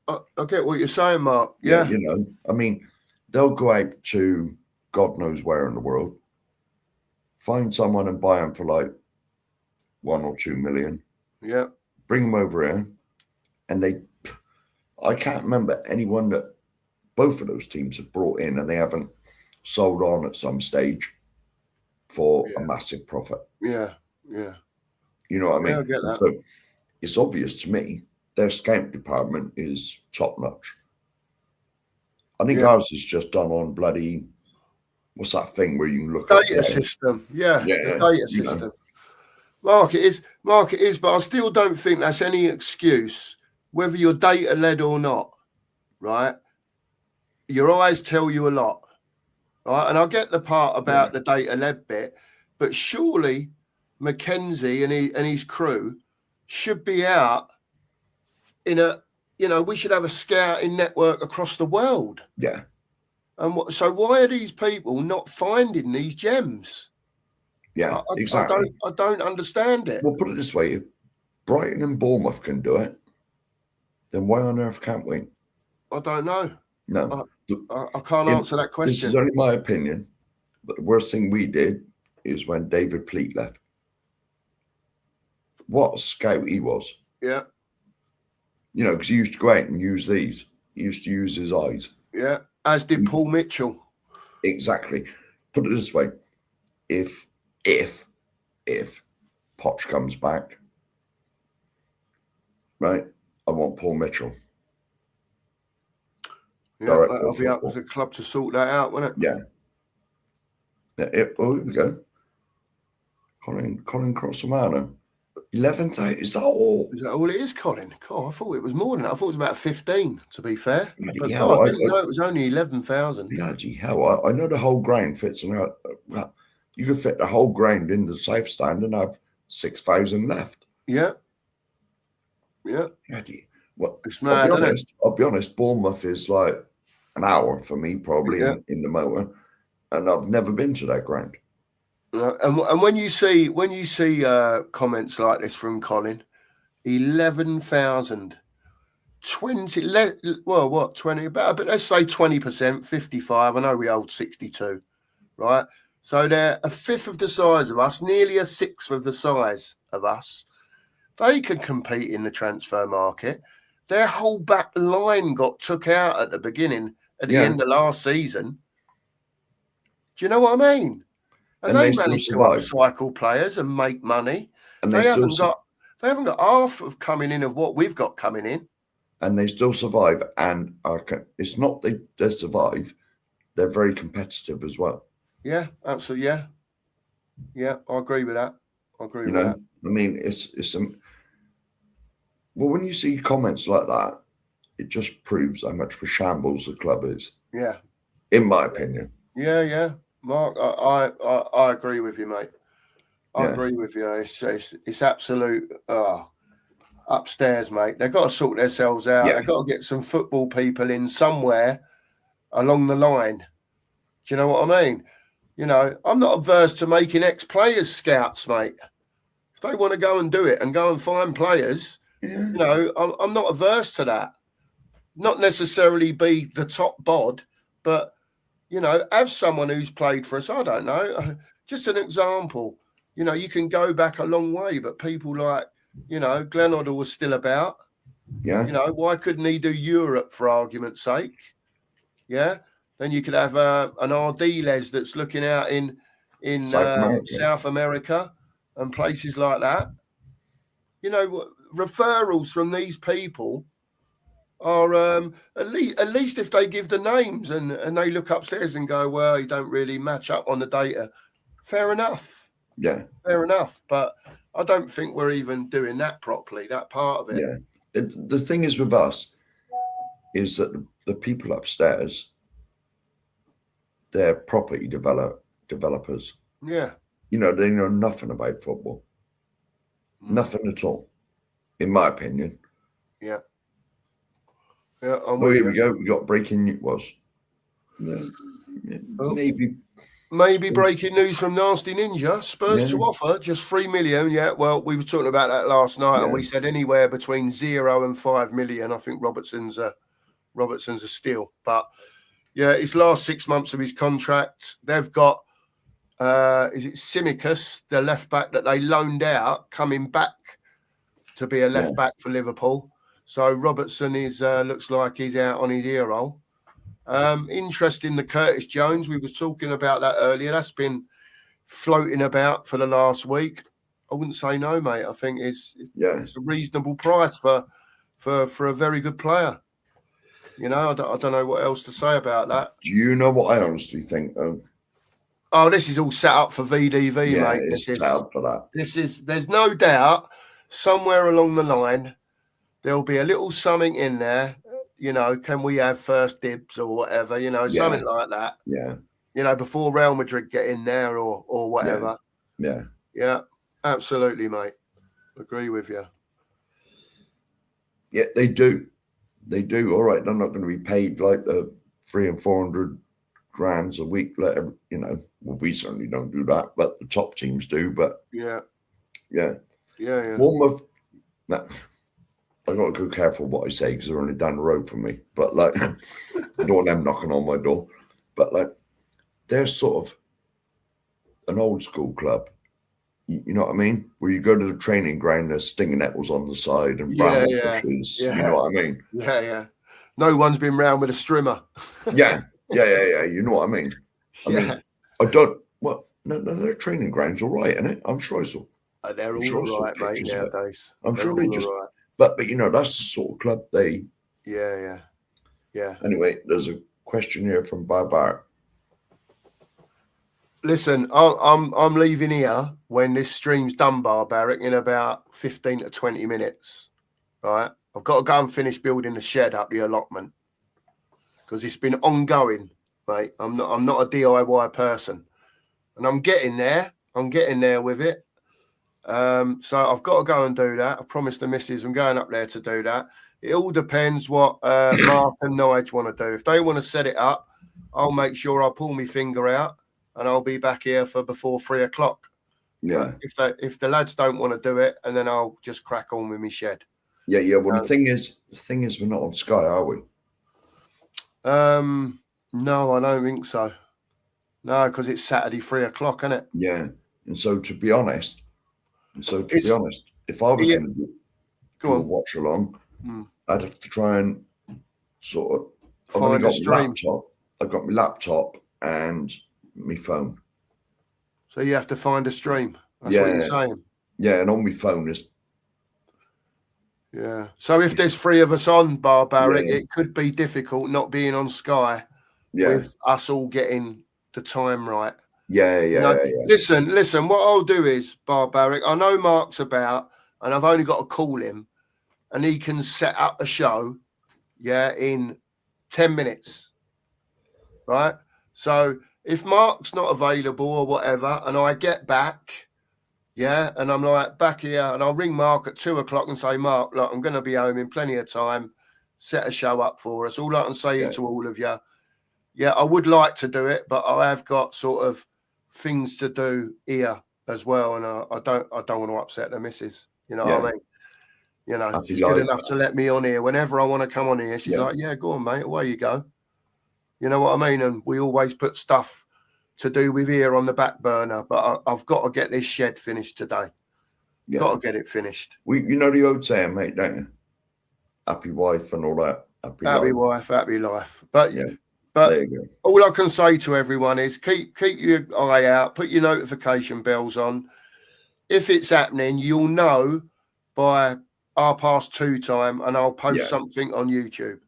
I get what you're saying, Mark. Yeah. You know, I mean, they'll go out to God knows where in the world, find someone and buy them for like 1 or 2 million. Yeah. Bring them over here. And I can't remember anyone that both of those teams have brought in and they haven't sold on at some stage for a massive profit. Yeah. You know what I mean? Yeah, I get that. So it's obvious to me their scout department is top notch. I think ours is just done on bloody, what's that thing where you can look at data system? Yeah, the data system. Know. Mark, it is, but I still don't think that's any excuse, whether you're data led or not. Right? Your eyes tell you a lot. Right? And I get the part about the data led bit, but surely Mackenzie and his crew should be out in a, we should have a scouting network across the world. Yeah. And so why are these people not finding these gems? Yeah, exactly. I don't understand it. Well, put it this way: if Brighton and Bournemouth can do it, then why on earth can't we? I don't know. No, I can't answer that question. This is only my opinion, but the worst thing we did is when David Pleat left. What a scout he was. Yeah. You know, because he used to go out and use these. He used to use his eyes. Yeah, as did Paul Mitchell. Exactly. Put it this way: if Poch comes back, right, I want Paul Mitchell. Yeah, that'll be up to the club to sort that out, won't it? Yeah. Here we go. Colin Crossamano. 11,000. Is that all? Is that all it is, Colin? God, I thought it was more than that. I thought it was about 15, to be fair. But hell, I didn't know it was only 11,000. Bloody hell. I know the whole ground fits in. Well, you could fit the whole ground in the safe stand and have 6,000 left. Yeah. Bloody. Well, it's mad, I'll be honest, Bournemouth is like an hour for me, probably in the motor. And I've never been to that ground. And when you see comments like this from Colin, 11,000, 20, well, what, 20, but let's say 20%, 55. I know we hold 62, right? So they're a fifth of the size of us, nearly a sixth of the size of us. They can compete in the transfer market. Their whole back line got took out at the beginning, at the end of last season. Do you know what I mean? And they managed to upcycle players and make money. And they haven't got half of coming in of what we've got coming in. And they still survive. And it's not they survive; they're very competitive as well. Yeah, absolutely. Yeah, I agree with that. I mean, it's well, when you see comments like that, it just proves how much of a shambles the club is. Yeah, in my opinion. Yeah. Mark, I agree with you, mate. I agree with you. It's absolute upstairs, mate. They've got to sort themselves out. They've got to get some football people in somewhere along the line. Do you know what I mean? I'm not averse to making ex-players scouts, mate. If they want to go and do it and go and find players, I'm not averse to that. Not necessarily be the top bod, but have someone who's played for us. I don't know. Just an example. You can go back a long way, but people like, Glenn Hoddle was still about. Yeah. Why couldn't he do Europe for argument's sake? Yeah. Then you could have an RD Les that's looking out in South America and places like that. You know, referrals from these people are at least if they give the names and they look upstairs and go, well, you don't really match up on the data. Fair enough. Yeah. Fair enough. But I don't think we're even doing that properly, that part of it. Yeah. The thing is with us is that the people upstairs, they're property developers. Yeah. You know, they know nothing about football. Nothing at all, in my opinion. Yeah. Yeah. Oh, here we go. We got breaking news. Maybe breaking news from Nasty Ninja. Spurs to offer just 3 million. Yeah, well, we were talking about that last night, and we said anywhere between 0 and 5 million. I think Robertson's a steal, but yeah, his last 6 months of his contract, they've got is it Simicus, the left back that they loaned out, coming back to be a left back for Liverpool. So Robertson is looks like he's out on his ear roll. Interesting, the Curtis Jones, we was talking about that earlier. That's been floating about for the last week. I wouldn't say no, mate. I think it's a reasonable price for a very good player. You know, I don't know what else to say about that. Do you know what I honestly think of? Oh, this is all set up for VDV, mate. It's set up for that. There's no doubt somewhere along the line there'll be a little something in there. You know, can we have first dibs or whatever? You know, something like that. Yeah. You know, before Real Madrid get in there or whatever. Yeah. Yeah, absolutely, mate. Agree with you. Yeah, they do. They do. All right, they're not going to be paid like the 300 and 400 grand a week. Like, you know, well, we certainly don't do that, but the top teams do. But yeah. Bournemouth. I got to go careful what I say because they're only down the road from me. But like, I don't want them knocking on my door. But like, they're sort of an old school club. You know what I mean? Where you go to the training ground, there's stinging nettles on the side and bramble bushes. You know what I mean? Yeah. No one's been round with a strimmer. Yeah. You know what I mean? I mean, I don't. Well, no, their training ground's all right, isn't it? I'm sure it's all. They're all right, mate. Nowadays, I'm sure they just. Right. But you know, that's the sort of club they. Yeah. Anyway, there's a question here from Barbar. Listen, I'm leaving here when this stream's done, Barbaric, in about 15 to 20 minutes. Right, I've got to go and finish building the shed up the allotment because it's been ongoing, mate. I'm not a DIY person, and I'm getting there. I'm getting there with it. So I've got to go and do that. I promised the missus I'm going up there to do that. It all depends what Mark and Nige want to do. If they want to set it up, I'll make sure I pull my finger out and I'll be back here for before 3 o'clock. Yeah. If the lads don't want to do it, and then I'll just crack on with my shed. Yeah. Well, the thing is, we're not on Sky, are we? No, I don't think so. No, because it's Saturday 3 o'clock, isn't it? Yeah. And so to be honest, if I was going to do a watch along, I'd have to try and sort of find a stream. I've got my laptop and my phone. So you have to find a stream. That's what you're saying. Yeah, and on my phone is. Yeah. So if there's 3 of us on, Barbaric, it could be difficult not being on Sky with us all getting the time right. Yeah. Listen, what I'll do is, Barbaric, I know Mark's about, and I've only got to call him, and he can set up a show, in 10 minutes, right? So if Mark's not available or whatever, and I get back, and I'm like back here, and I'll ring Mark at 2 o'clock and say, Mark, look, I'm going to be home in plenty of time, set a show up for us. All I can say is to all of you, I would like to do it, but I have got sort of things to do here as well, and I don't want to upset the missus. You know what I mean? You know, she's good enough to let me on here whenever I want to come on here. She's like, go on, mate, away you go. You know what I mean? And we always put stuff to do with here on the back burner, but I've got to get this shed finished today. Got to get it finished. You know the old saying, mate, don't you? Happy wife and all that. Happy wife, happy life. But But there you go. all I can say to everyone is keep your eye out, put your notification bells on. If it's happening, you'll know by 2:30 time, and I'll post something on YouTube.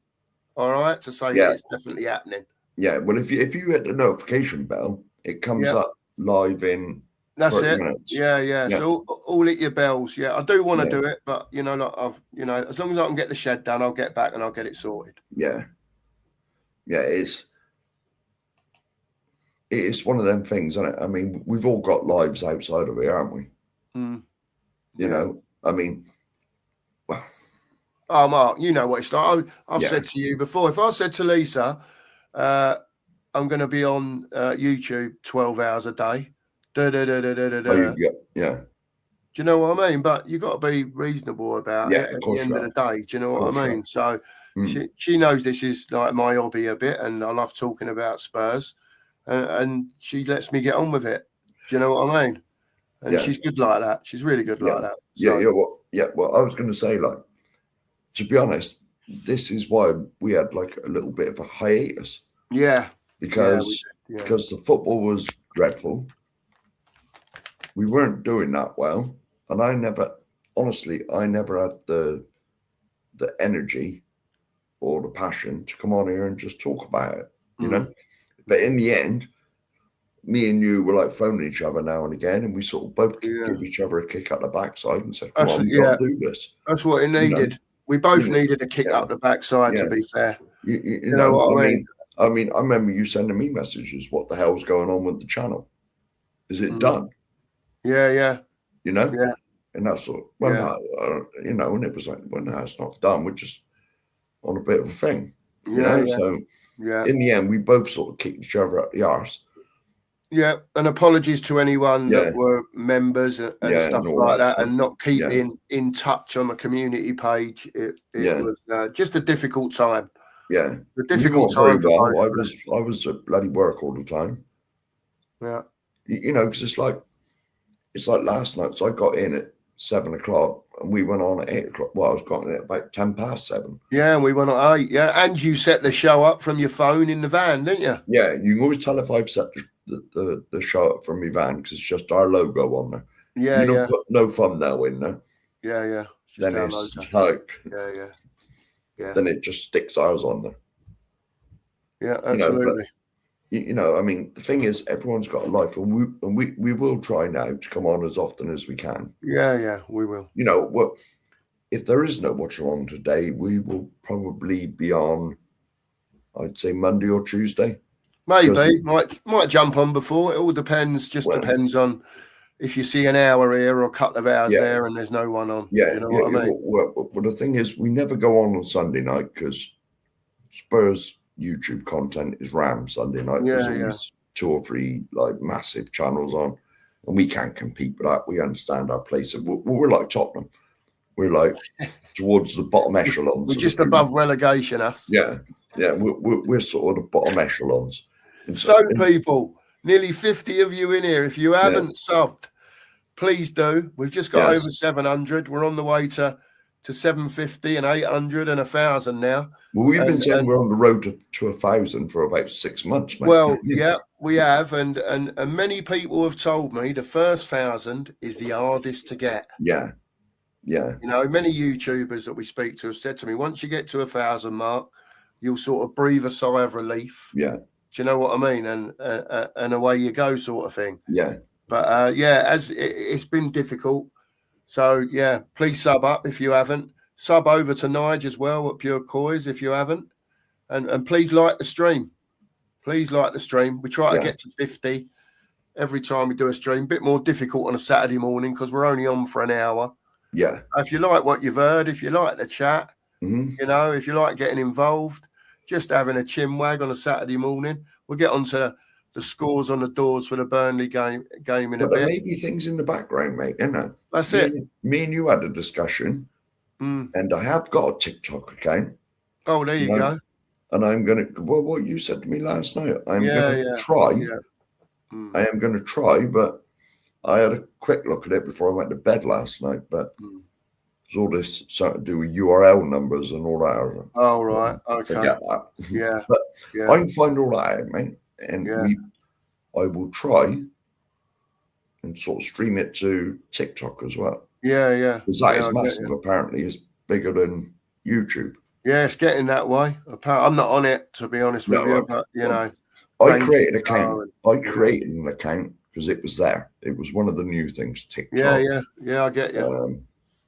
All right, to say that it's definitely happening. Yeah, well, if you hit the notification bell, it comes up live in That's 30 it. minutes. Yeah. So all hit your bells. Yeah, I do want to do it, but as long as I can get the shed done, I'll get back and I'll get it sorted. Yeah, it is one of them things, isn't it? I mean, we've all got lives outside of here, haven't we? You know, I mean, well. Oh, Mark, you know what it's like. I've said to you before, if I said to Lisa, I'm going to be on YouTube 12 hours a day. Do you know what I mean? But you've got to be reasonable about it at the end of the day. Do you know what I mean? So she knows this is like my hobby a bit, and I love talking about Spurs, and she lets me get on with it. Do you know what I mean? And she's good like that. She's really good like that. So. Well, I was going to say, like, to be honest, this is why we had like a little bit of a hiatus. Yeah. Because the football was dreadful. We weren't doing that well. And I never had the energy or the passion to come on here and just talk about it, you know? But in the end, me and you were like phoning each other now and again, and we sort of both give each other a kick up the backside and said, come on, we got to do this. That's what it needed. You know? We both needed a kick up the backside, to be fair. You know what I mean? I mean, I remember you sending me messages. What the hell's going on with the channel? Is it done? Yeah. You know? Yeah. And that's sort of, you know, and it was like, well, no, it's not done. We're just on a bit of a thing. You know? So in the end, we both sort of kicked each other up the arse. Yeah, and apologies to anyone that were members and stuff like that, and not keeping in touch on the community page. It was just a difficult time. Yeah, a difficult time for both. I was at bloody work all the time. Yeah, you know, because it's like last night. So I got in at 7 o'clock, and we went on at 8 o'clock. Well, I was got in at about 7:10. Yeah, and we went at 8. Yeah, and you set the show up from your phone in the van, didn't you? Yeah, you can always tell if I've set the show up from my van because it's just our logo on there. Yeah, you don't put no thumbnail in there. Yeah. Then it's like yeah. Then it just sticks ours on there. Yeah, absolutely. You know, I mean, the thing is, everyone's got a life, and we will try now to come on as often as we can. Yeah, we will. You know, well, if there is no Watch Along today, we will probably be on, I'd say, Monday or Tuesday. Maybe might jump on before. It all depends. Depends on if you see an hour here or a couple of hours there, and there's no one on. Yeah, you know what I mean. Well, the thing is, we never go on Sunday night because Spurs YouTube content is ram Sunday night. There's always 2 or 3 like massive channels on, and we can't compete with that. We understand our place. We're like Tottenham. We're like towards the bottom echelons. We're just above relegation, us. Yeah. We're sort of the bottom echelons. People, nearly 50 of you in here. If you haven't subbed, please do. We've just got over 700. We're on the way to 750 and 800 and 1,000 now. Well, we've been saying we're on the road to 1,000 for about 6 months, mate. Well, yeah, we have, and many people have told me the first 1,000 is the hardest to get. Yeah. You know, many YouTubers that we speak to have said to me, once you get to 1,000 mark, you'll sort of breathe a sigh of relief. Yeah. Do you know what I mean? And away you go, sort of thing. Yeah. But as it's been difficult. So please sub up if you haven't. Sub over to Nige as well at Pure Coys if you haven't. And please like the stream. Please like the stream. We try to get to 50 every time we do a stream. Bit more difficult on a Saturday morning because we're only on for an hour. Yeah. If you like what you've heard, if you like the chat, you know, if you like getting involved, just having a chin wag on a Saturday morning. We'll get onto the scores on the doors for the Burnley game in a bit. There may be things in the background, mate, isn't there? That's it. Me and you had a discussion, and I have got a TikTok account. Oh, there you go. And I'm going to, well, what you said to me last night, I'm going to try. Yeah. I am going to try, but I had a quick look at it before I went to bed last night, but There's all this something to do with URL numbers and all that. Oh, right. Okay. Forget that. Yeah. But Yeah. I can find all that out, mate. And Yeah. I will try and sort of stream it to TikTok as well. Yeah. Yeah. Because that Yeah, is I get massive, you. apparently. It's bigger than YouTube. Yeah, it's getting that way. I'm not on it, to be honest with you, but you know. I created an account. and- I created an account because it was there. It was one of the new things. TikTok. Yeah, I get you.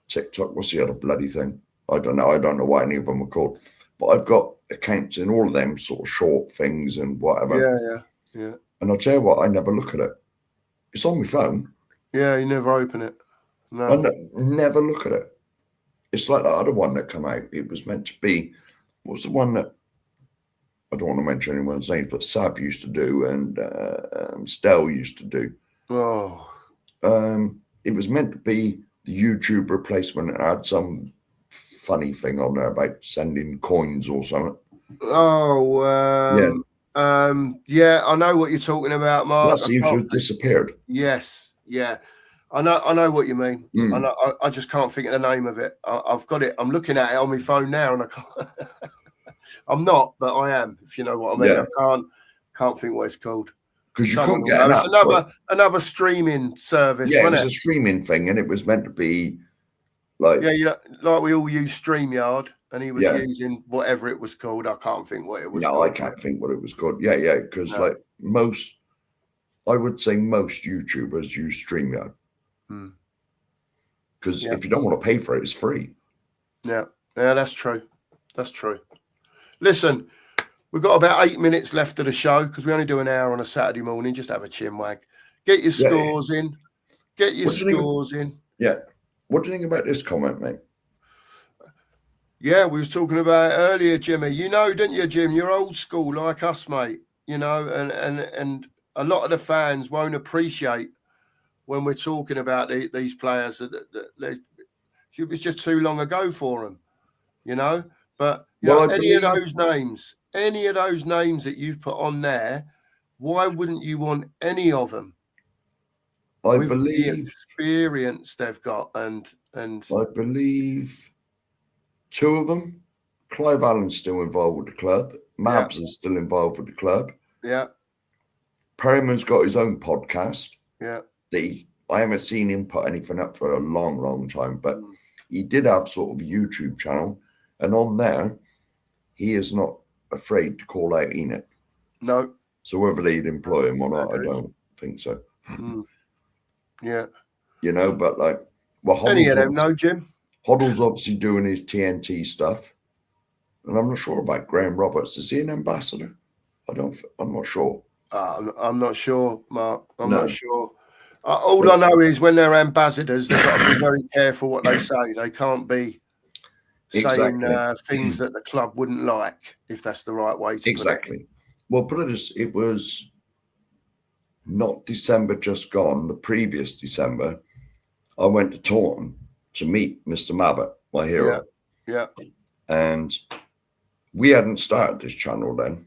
TikTok. What's the other bloody thing? I don't know. I don't know what any of them are called. But I've got accounts in all of them sort of short things and whatever. Yeah. And I'll tell you what, I never look at it. It's on my phone. Yeah, you never open it. No. I never look at it. It's like the other one that came out. It was meant to be, what was the one that, I don't want to mention anyone's names, but Sab used to do and Stell used to do. Oh. It was meant to be the YouTube replacement and had some funny thing on there about sending coins or something. Oh, yeah, I know what you're talking about, Mark. That seems to have disappeared. Yes, yeah. I know what you mean. Mm. I just can't think of the name of it. I've got it. I'm looking at it on my phone now, and I can't. I'm not, but I am. If you know what I mean. Yeah. I can't think what it's called. Because you couldn't get an app, another streaming service. Yeah, it was it? a streaming thing, and it was meant to be like like we all use StreamYard, and he was using whatever it was called. I can't think what it was. No, I can't think what it was called. Yeah, because like I would say most YouTubers use StreamYard. Because if you don't want to pay for it, it's free. Yeah, that's true. That's true. Listen, we've got about 8 minutes left of the show because we only do an hour on a Saturday morning. Just have a chin wag. Get your scores in. Get your scores in. Yeah. What do you think about this comment, mate? Yeah, we was talking about it earlier, Jimmy. You know, didn't you, Jim? You're old school like us, mate. You know, and a lot of the fans won't appreciate when we're talking about these players that it was just too long ago for them, you know. But any of those names that you've put on there, why wouldn't you want any of them? I with believe the experience they've got, and I believe 2 of them. Clive Allen's still involved with the club. Mabs is still involved with the club. Yeah. Perryman's got his own podcast. Yeah. I haven't seen him put anything up for a long, long time, but he did have sort of a YouTube channel, and on there, he is not afraid to call out Enoch. No. So whether they'd employ him or not, I don't think so. Yeah. You know, but like, any of them, no, Jim? Hoddle's obviously doing his TNT stuff, and I'm not sure about Graham Roberts. Is he an ambassador? I'm not sure. I'm not sure, Mark. I'm not sure. All I know is when they're ambassadors, they've got to be very careful what they say. They can't be saying things that the club wouldn't like, if that's the right way to put it. Well, put it as it was not December just gone, the previous December, I went to Taunton to meet Mr. Mabbott, my hero. Yeah. And we hadn't started this channel then.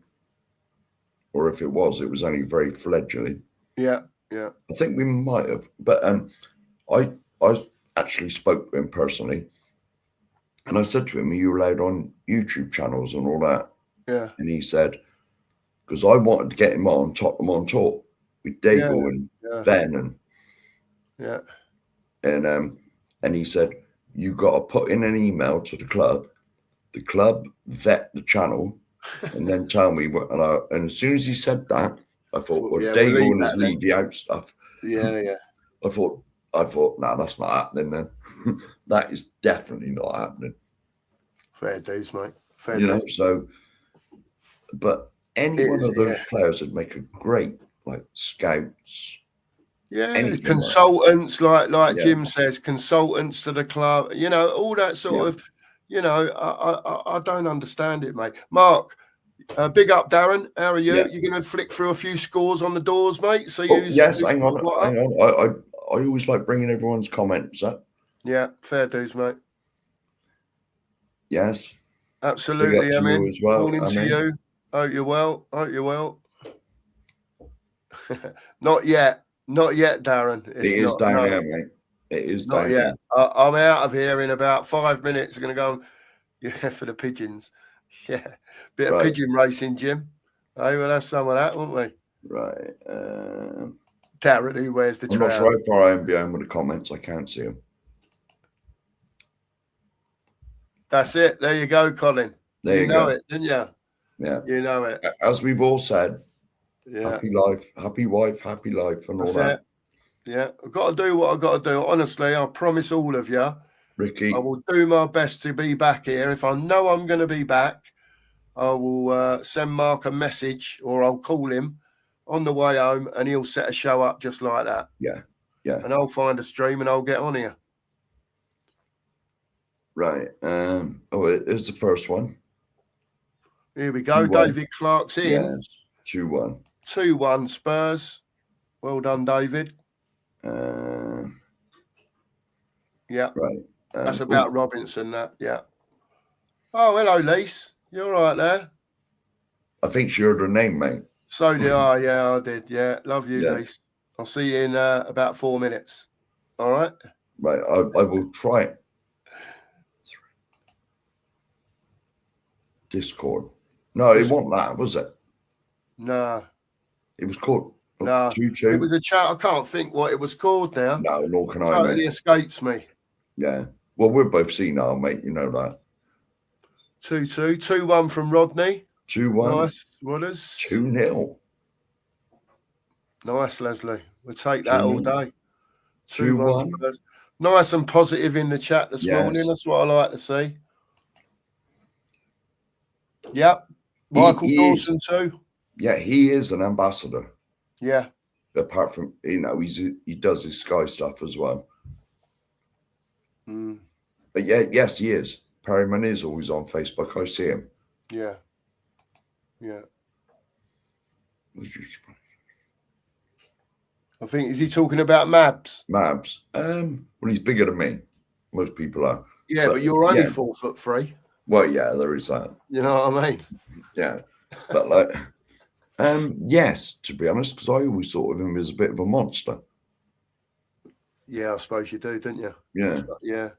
Or if it was only very fledgling. Yeah. I think we might have. But I actually spoke to him personally. And I said to him, are you allowed on YouTube channels and all that? Yeah. And he said, because I wanted to get him on Tottenham on tour with Daigle and Ben and he said, you got to put in an email to the club vet the channel, and then tell me what. And as soon as he said that, I thought, well, Daigle and his leave you out stuff. Yeah. I thought, no, that's not happening then. That is definitely not happening. Fair dues, mate. Fair dues. You know, so, but any one of those players would make a great, like, scouts. Yeah, consultants, like Jim says, consultants to the club, you know, all that sort of, you know, I don't understand it, mate. Mark, big up, Darren. How are you? You're going to flick through a few scores on the doors, mate? So hang on. I always like bringing everyone's comments up. Yeah, fair dues, mate. Yes. Absolutely, you as well. Morning to you. Hope you're well. Not yet, Darren. It is down there, mate. It is Not down yet. here. I'm out of here in about 5 minutes. Going to go, for the pigeons. Yeah, bit of pigeon racing, Jim. Hey, we'll have some of that, won't we? Right. Darren, who wears the I'm trout? not sure how far I am behind with the comments. I can't see them. That's it. There you go, Colin. There you you know go. it, didn't you? Yeah. You know it. As we've all said, Yeah. happy life, happy wife, happy life, and all that. Yeah. I've got to do what I've got to do. Honestly, I promise all of you, Ricky, I will do my best to be back here. If I know I'm going to be back, I will send Mark a message or I'll call him on the way home and he'll set a show up just like that. Yeah. Yeah. And I'll find a stream and I'll get on here. Right. Here's the first one. Here we go. 2-1. David Clark's in. Yes. 2-1. 2-1 Spurs. Well done, David. Yeah. Right. That's about Robinson, that. Yeah. Oh, hello, Lise. You all right there? I think she heard her name, mate. So did I. Yeah, I did. Yeah. Love you, Yeah. Lise. I'll see you in about 4 minutes. All right? Right. I will try it. Discord. No, it wasn't that, was it? No. It was called No. 2-2. It was a chat. I can't think what it was called now. No, nor can I, Totally mate. escapes me. Yeah. Well, we're both senile, mate. You know that. 2-2. 2-1 from Rodney. 2-1. Nice. Wooders. 2-0. Nice, Leslie. We'll take that all day. 2-1. Nice and positive in the chat this morning. That's what I like to see. Yep. Michael Dawson too. Yeah, he is an ambassador. Yeah. Apart from, he does his Sky stuff as well. Mm. But yeah, yes, he is. Perryman is always on Facebook. I see him. Yeah. Yeah. I think, is he talking about Mabs? Mabs. Well, he's bigger than me. Most people are. Yeah, but you're only 4'3". Well, yeah, there is that. You know what I mean? Yeah. But like, yes, to be honest, because I always thought of him as a bit of a monster. Yeah, I suppose you do, don't you? Yeah. Yeah.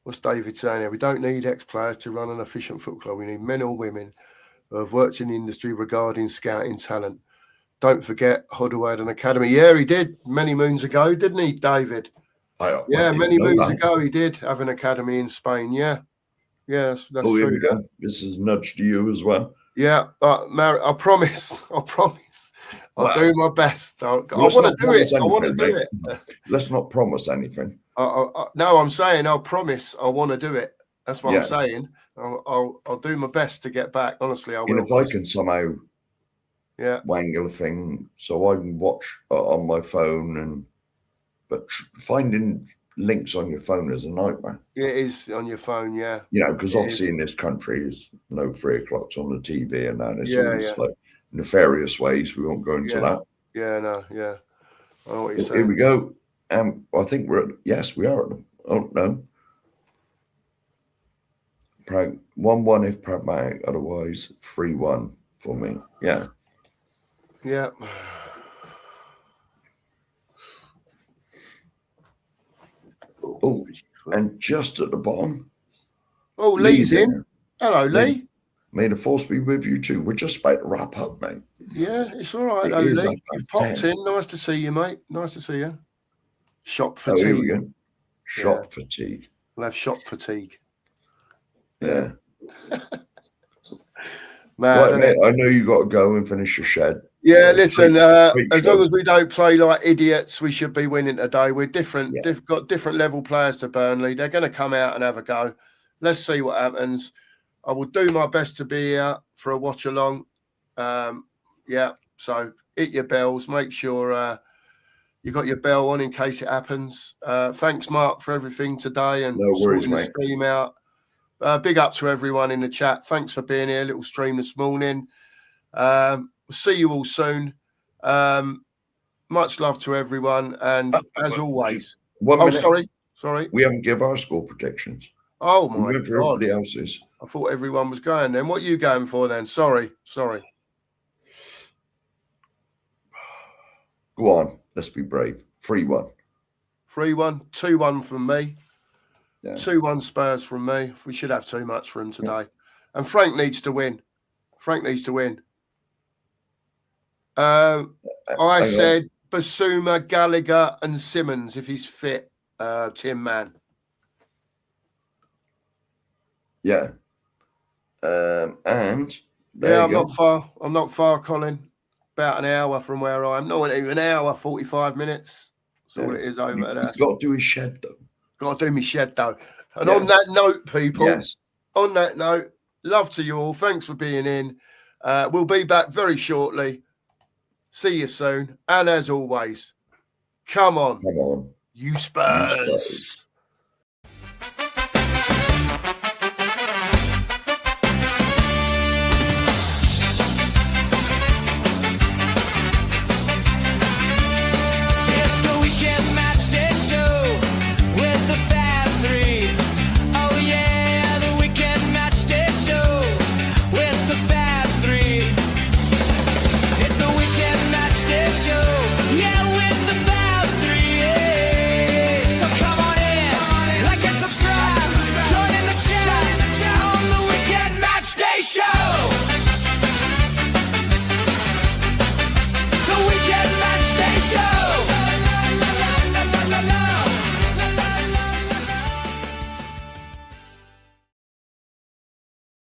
What's David saying here? We don't need ex-players to run an efficient football club. We need men or women who have worked in the industry regarding scouting talent. Don't forget, Hoddle had an academy. Yeah, he did many moons ago, didn't he, David? Many moons ago he did have an academy in Spain. Yeah. Yeah, that's true. Here we go. This is a nudge to you as well. Yeah, Mary, I promise. I'll do my best. I want to do it. I want to do it. Let's not promise anything. No, I'm saying I'll promise I want to do it. That's what I'm saying. I'll do my best to get back. Honestly, I will. And if I can somehow wangle a thing so I can watch on my phone, but finding links on your phone is a nightmare. It is on your phone, yeah. Because obviously in this country, there's no 3 o'clocks on the TV and that. It's like nefarious ways. We won't go into that. Yeah, no, yeah. I know what you're saying. Here we go. I think we are at them. Oh, no. 1-1 if pragmatic, otherwise 3-1 for me. Yeah. Yeah. Oh, and just at the bottom. Oh, Lee's in. Hello, Lee. May the force be with you too. We're just about to wrap up, mate. Yeah, it's all right, Lee. You've popped in. Nice to see you, mate. Nice to see you. Shop fatigue. Here we go. Shop fatigue. We'll have shop fatigue. Yeah. Man, right, mate, I know you got to go and finish your shed. Yeah, listen, as long as we don't play like idiots, we should be winning today. We're different. Got different level players to Burnley. They're going to come out and have a go. Let's see what happens. I will do my best to be here for a watch along. So hit your bells. Make sure you got your bell on in case it happens. Thanks, Mark, for everything today and sorting the stream out. Big up to everyone in the chat. Thanks for being here. Little stream this morning. We'll see you all soon. Much love to everyone. And as always, sorry. We haven't given our score predictions. Oh, my God. Everybody else's. I thought everyone was going then. What are you going for then? Sorry. Go on. Let's be brave. 3-1. 3-1, 2-1 from me. Yeah. 2-1 Spurs from me. We should have too much for him today. And Frank needs to win. Frank needs to win. I said Basuma, Gallagher, and Simmons if he's fit. Tim Man. Yeah. And I'm not far. I'm not far, Colin. About an hour from where I am. Not even an hour, 45 minutes. That's all it is over there. He's got to do his shed though. Got to do my shed though. And on that note, people. Yes. On that note, love to you all. Thanks for being in. We'll be back very shortly. See you soon. And as always, come on. Come on. You Spurs.